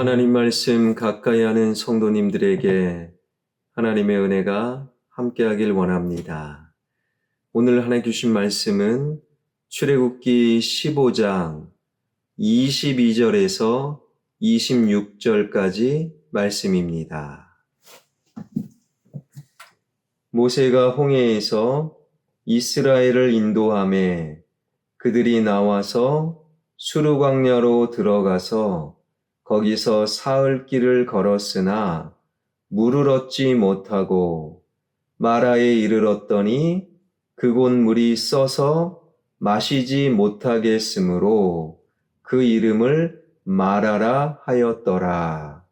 하나님 말씀 가까이 하는 성도님들에게 하나님의 은혜가 함께하길 원합니다. 오늘 하나님 주신 말씀은 출애굽기 15장 22절에서 26절까지 말씀입니다. 모세가 홍해에서 이스라엘을 인도하매 그들이 나와서 수르 광야로 들어가서 거기서 사흘 길을 걸었으나 물을 얻지 못하고 마라에 이르렀더니 그곳 물이 써서 마시지 못하겠으므로 그 이름을 마라라 하였더라.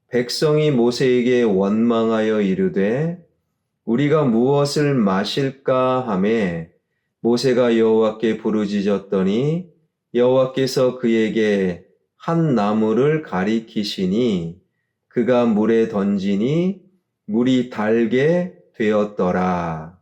백성이 모세에게 원망하여 이르되 우리가 무엇을 마실까 하매 모세가 여호와께 부르짖었더니 여호와께서 그에게 한 나무를 가리키시니 그가 물에 던지니 물이 달게 되었더라.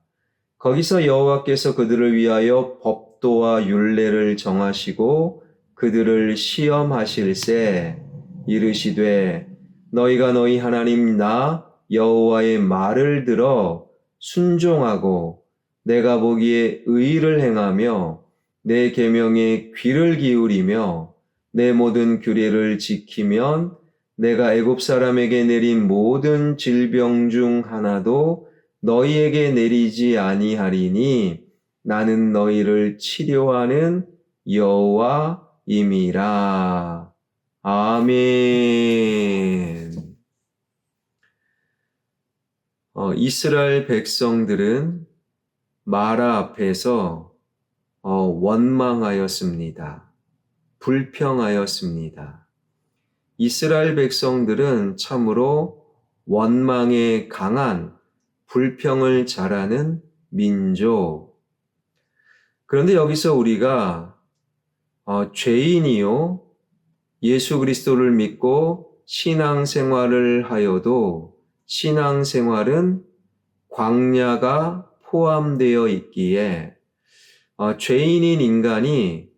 거기서 여호와께서 그들을 위하여 법도와 율례를 정하시고 그들을 시험하실세 이르시되 너희가 너희 하나님 나 여호와의 말을 들어 순종하고 내가 보기에 의를 행하며 내 계명에 귀를 기울이며 내 모든 규례를 지키면 내가 애굽 사람에게 내린 모든 질병 중 하나도 너희에게 내리지 아니하리니 나는 너희를 치료하는 여호와임이라. 아멘. 이스라엘 백성들은 마라 앞에서 원망하였습니다. 불평하였습니다. 이스라엘 백성들은 참으로 원망에 강한 불평을 잘하는 민족. 그런데 여기서 우리가 죄인이요 예수 그리스도를 믿고 신앙생활을 하여도 신앙생활은 광야가 포함되어 있기에 죄인인 인간이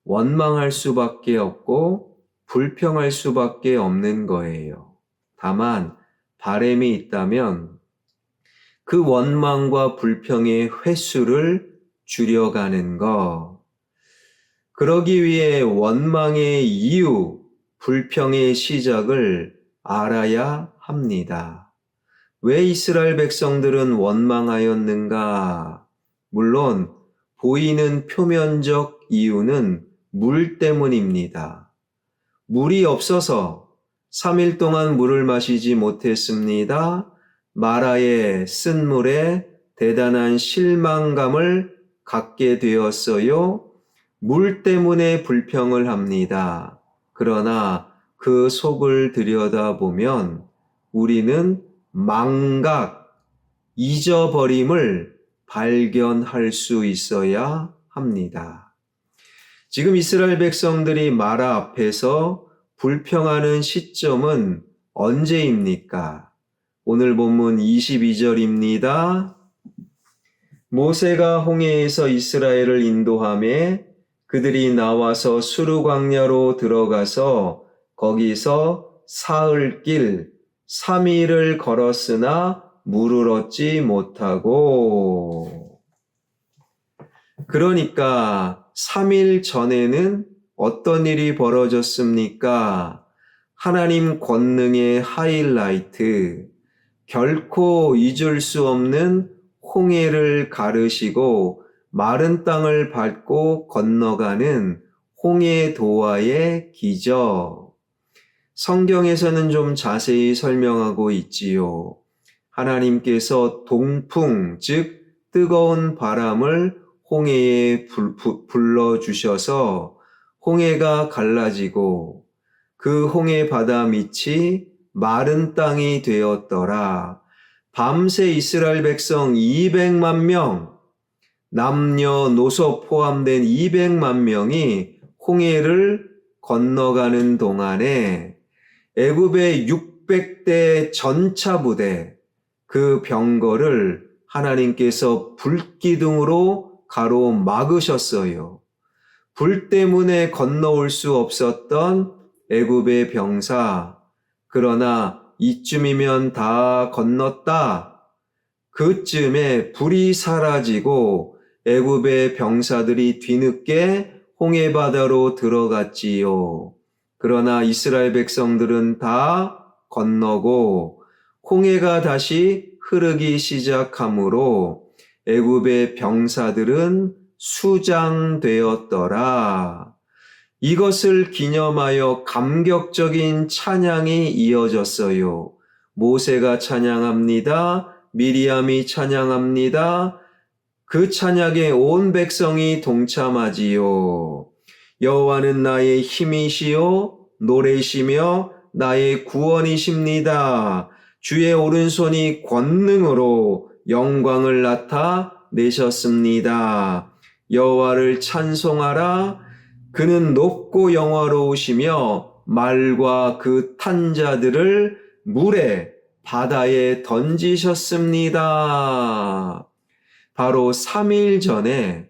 원망할 수밖에 없고 불평할 수밖에 없는 거예요. 다만 바람이 있다면 그 원망과 불평의 횟수를 줄여가는 것. 그러기 위해 원망의 이유, 불평의 시작을 알아야 합니다. 왜 이스라엘 백성들은 원망하였는가? 물론 보이는 표면적 이유는 물 때문입니다. 물이 없어서 3일 동안 물을 마시지 못했습니다. 마라의 쓴물에 대단한 실망감을 갖게 되었어요. 물 때문에 불평을 합니다. 그러나 그 속을 들여다보면 우리는 망각, 잊어버림을 발견할 수 있어야 합니다. 지금 이스라엘 백성들이 마라 앞에서 불평하는 시점은 언제입니까? 오늘 본문 22절입니다. 모세가 홍해에서 이스라엘을 인도하매 그들이 나와서 수르 광야로 들어가서 거기서 사흘 길 3일을 걸었으나 물을 얻지 못하고. 그러니까 3일 전에는 어떤 일이 벌어졌습니까? 하나님 권능의 하이라이트, 결코 잊을 수 없는 홍해를 가르시고 마른 땅을 밟고 건너가는 홍해 도하의 기적. 성경에서는 좀 자세히 설명하고 있지요. 하나님께서 동풍, 즉 뜨거운 바람을 홍해에 불러주셔서 홍해가 갈라지고 그 홍해 바다 밑이 마른 땅이 되었더라. 밤새 이스라엘 백성 200만 명, 남녀노소 포함된 200만 명이 홍해를 건너가는 동안에 애굽의 600대 전차 부대, 그 병거를 하나님께서 불기둥으로 가로막으셨어요. 불 때문에 건너올 수 없었던 애굽의 병사, 그러나 이쯤이면 다 건넜다. 그쯤에 불이 사라지고 애굽의 병사들이 뒤늦게 홍해바다로 들어갔지요. 그러나 이스라엘 백성들은 다 건너고 홍해가 다시 흐르기 시작하므로 애굽의 병사들은 수장되었더라. 이것을 기념하여 감격적인 찬양이 이어졌어요. 모세가 찬양합니다. 미리암이 찬양합니다. 그 찬양에 온 백성이 동참하지요. 여호와는 나의 힘이시요 노래시며 나의 구원이십니다. 주의 오른손이 권능으로 영광을 나타내셨습니다. 여호와를 찬송하라. 그는 높고 영화로우시며 말과 그 탄 자들을 물에 바다에 던지셨습니다. 바로 3일 전에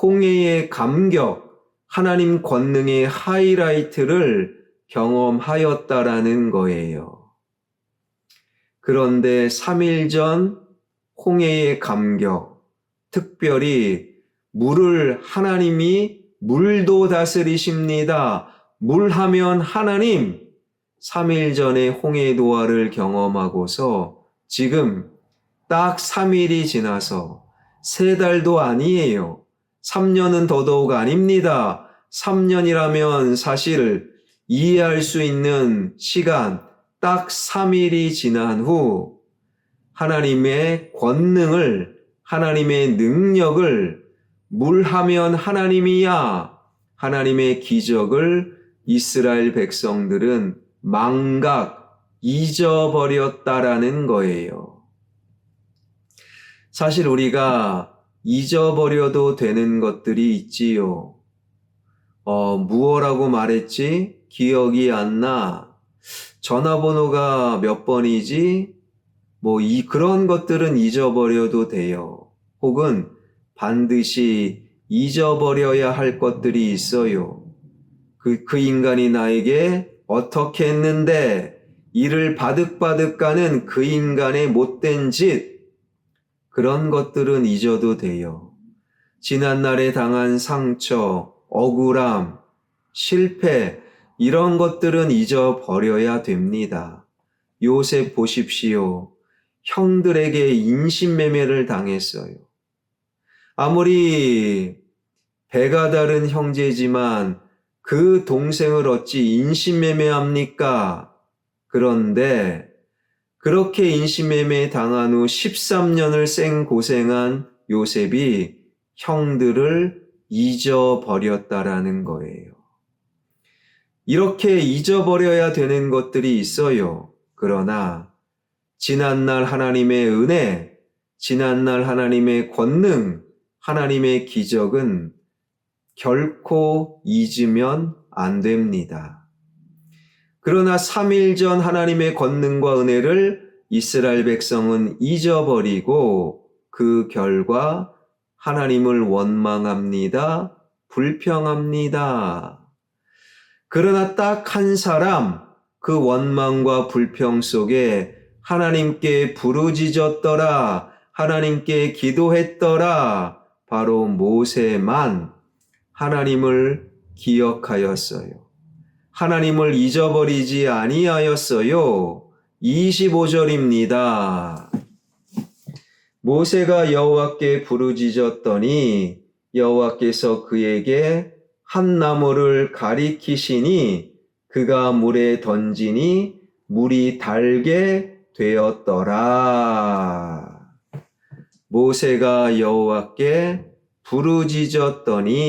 홍해의 감격, 하나님 권능의 하이라이트를 경험하였다라는 거예요. 그런데 3일 전 홍해의 감격, 특별히 물을 하나님이 물도 다스리십니다. 물 하면 하나님, 3일 전에 홍해 노화를 경험하고서 지금 딱 3일이 지나서 3달도 아니에요. 3년은 더더욱 아닙니다. 3년이라면 사실 이해할 수 있는 시간 딱 3일이 지난 후 하나님의 권능을, 하나님의 능력을 물하면 하나님이야, 하나님의 기적을 이스라엘 백성들은 망각, 잊어버렸다라는 거예요. 사실 우리가 잊어버려도 되는 것들이 있지요. 무엇라고 말했지? 기억이 안 나. 전화번호가 몇 번이지? 그런 것들은 잊어버려도 돼요. 혹은 반드시 잊어버려야 할 것들이 있어요. 그 인간이 나에게 어떻게 했는데 이를 바득바득 가는 그 인간의 못된 짓, 그런 것들은 잊어도 돼요. 지난날에 당한 상처, 억울함, 실패, 이런 것들은 잊어버려야 됩니다. 요셉 보십시오. 형들에게 인신매매를 당했어요. 아무리 배가 다른 형제지만 그 동생을 어찌 인신매매합니까? 그런데 그렇게 인신매매 당한 후 13년을 생고생한 요셉이 형들을 잊어버렸다라는 거예요. 이렇게 잊어버려야 되는 것들이 있어요. 그러나 지난날 하나님의 은혜, 지난날 하나님의 권능, 하나님의 기적은 결코 잊으면 안 됩니다. 그러나 3일 전 하나님의 권능과 은혜를 이스라엘 백성은 잊어버리고 그 결과 하나님을 원망합니다. 불평합니다. 그러나 딱 한 사람, 그 원망과 불평 속에 하나님께 부르짖었더라, 하나님께 기도했더라, 바로 모세만 하나님을 기억하였어요. 하나님을 잊어버리지 아니하였어요. 25절입니다. 모세가 여호와께 부르짖었더니 여호와께서 그에게 한 나무를 가리키시니 그가 물에 던지니 물이 달게 되었더라. 모세가 여호와께 부르짖었더니,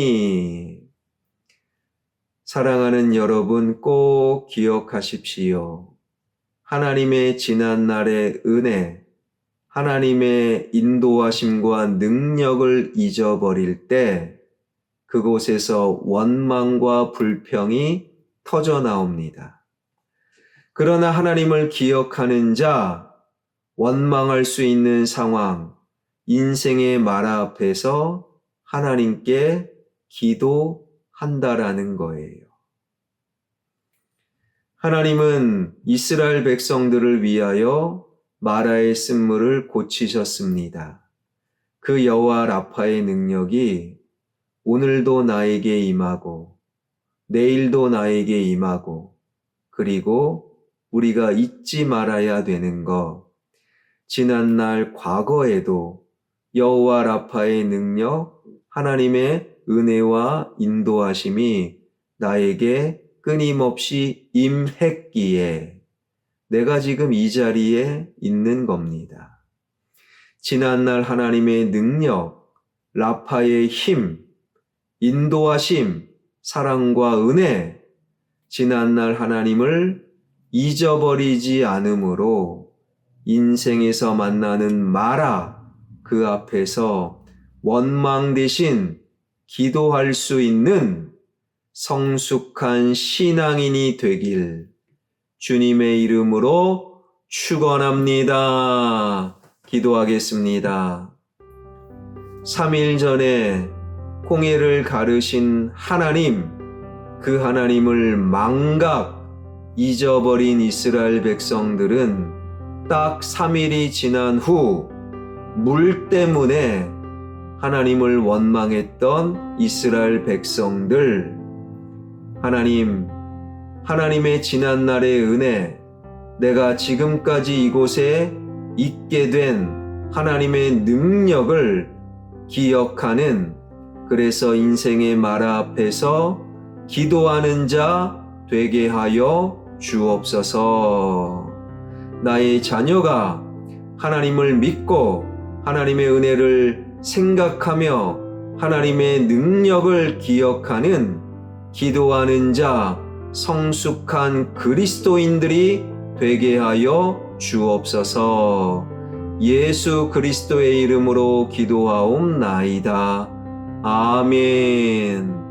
사랑하는 여러분 꼭 기억하십시오. 하나님의 지난날의 은혜, 하나님의 인도하심과 능력을 잊어버릴 때 그곳에서 원망과 불평이 터져 나옵니다. 그러나 하나님을 기억하는 자, 원망할 수 있는 상황, 인생의 마라 앞에서 하나님께 기도한다라는 거예요. 하나님은 이스라엘 백성들을 위하여 마라의 쓴물을 고치셨습니다. 그 여호와 라파의 능력이 오늘도 나에게 임하고 내일도 나에게 임하고 그리고 우리가 잊지 말아야 되는 것, 지난날 과거에도 여호와 라파의 능력, 하나님의 은혜와 인도하심이 나에게 끊임없이 임했기에 내가 지금 이 자리에 있는 겁니다. 지난날 하나님의 능력, 라파의 힘, 인도하심, 사랑과 은혜, 지난날 하나님을 잊어버리지 않으므로 인생에서 만나는 마라, 그 앞에서 원망 대신 기도할 수 있는 성숙한 신앙인이 되길 주님의 이름으로 축원합니다. 기도하겠습니다. 3일 전에 홍해를 가르신 하나님, 그 하나님을 망각 잊어버린 이스라엘 백성들은 딱 3일이 지난 후 물 때문에 하나님을 원망했던 이스라엘 백성들, 하나님의 지난날의 은혜, 내가 지금까지 이곳에 있게 된 하나님의 능력을 기억하는, 그래서 인생의 마라 앞에서 기도하는 자 되게 하여 주옵소서. 나의 자녀가 하나님을 믿고 하나님의 은혜를 생각하며 하나님의 능력을 기억하는 기도하는 자, 성숙한 그리스도인들이 되게 하여 주옵소서. 예수 그리스도의 이름으로 기도하옵나이다. 아멘.